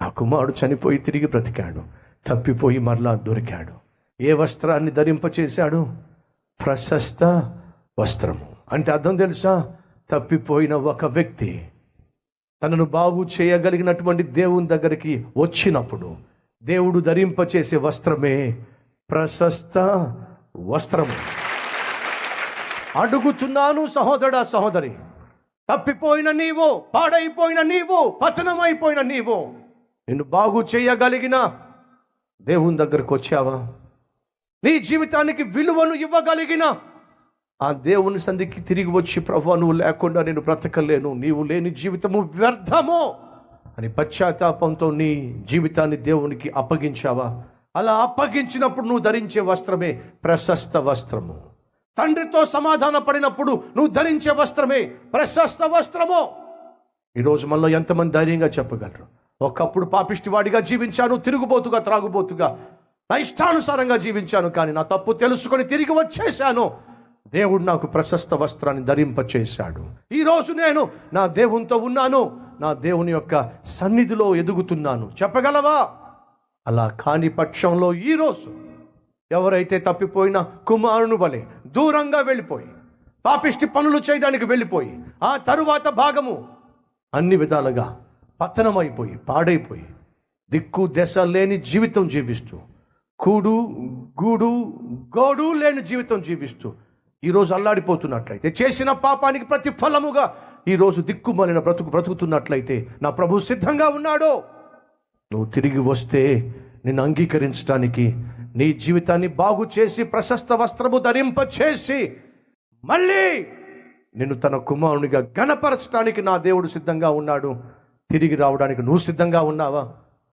ఆ కుమారుడు చనిపోయి తిరిగి బ్రతికాడు, తప్పిపోయి మరలా దొరికాడు. ఏ వస్త్రాన్ని ధరింపచేశాడు? ప్రశస్త వస్త్రము. అంటే అర్థం తెలుసా? తప్పిపోయిన ఒక వ్యక్తి తనను బాగు చేయగలిగినటువంటి దేవుని దగ్గరికి వచ్చినప్పుడు దేవుడు ధరింపచేసే వస్త్రమే ప్రశస్త వస్త్రము. అడుగుతున్నాను సహోదరా, సహోదరి, తప్పిపోయిన నీవు, పాడైపోయిన నీవు, పతనమైపోయిన నీవు, నిన్ను బాగు చేయగలిగిన దేవుని దగ్గరకు వచ్చావా? నీ జీవితానికి విలువను ఇవ్వగలిగిన ఆ దేవుని సంధికి తిరిగి వచ్చి, ప్రభువా నువ్వు లేకుండా నేను బ్రతకలేను, నీవు లేని జీవితము వ్యర్థము అని పశ్చాత్తాపంతో నీ జీవితాన్ని దేవునికి అప్పగించావా? అలా అప్పగించినప్పుడు నువ్వు ధరించే వస్త్రమే ప్రశస్త వస్త్రము. తండ్రితో సమాధాన పడినప్పుడు నువ్వు ధరించే వస్త్రమే ప్రశస్త వస్త్రము. ఈరోజు మనలో ఎంతమంది ధైర్యంగా చెప్పగలరు? ఒకప్పుడు పాపిష్టివాడిగా జీవించాను, తిరుగుబోతుగా, త్రాగుబోతుగా, నా ఇష్టానుసారంగా జీవించాను, కానీ నా తప్పు తెలుసుకొని తిరిగి వచ్చేసాను, దేవుడు నాకు ప్రశస్త వస్త్రాన్ని ధరింపచేశాడు. ఈరోజు నేను నా దేవునితో ఉన్నాను, నా దేవుని యొక్క సన్నిధిలో ఎదుగుతున్నాను. చెప్పగలవా? అలా కాని పక్షంలో ఈరోజు ఎవరైతే తప్పిపోయిన కుమారుని వలె దూరంగా వెళ్ళిపోయి పాపిష్టి పనులు చేయడానికి వెళ్ళిపోయి ఆ తరువాత భాగము అన్ని విధాలుగా పతనమైపోయి పాడైపోయి దిక్కు దశ లేని జీవితం జీవిస్తూ, కూడు గూడు గోడు లేని జీవితం జీవిస్తూ ఈరోజు అల్లాడిపోతున్నట్లయితే, చేసిన పాపానికి ప్రతిఫలముగా ఈరోజు దిక్కుమాలిన బ్రతుకుతున్నట్లయితే నా ప్రభు సిద్ధంగా ఉన్నాడు. నువ్వు తిరిగి వస్తే నిన్ను అంగీకరించడానికి, నీ జీవితాన్ని బాగు చేసి ప్రశస్త వస్త్రము ధరింపచేసి మళ్ళీ నిన్ను తన కుమారునిగా ఘనపరచడానికి నా దేవుడు సిద్ధంగా ఉన్నాడు. తిరిగి రావడానికి నువ్వు సిద్ధంగా ఉన్నావా?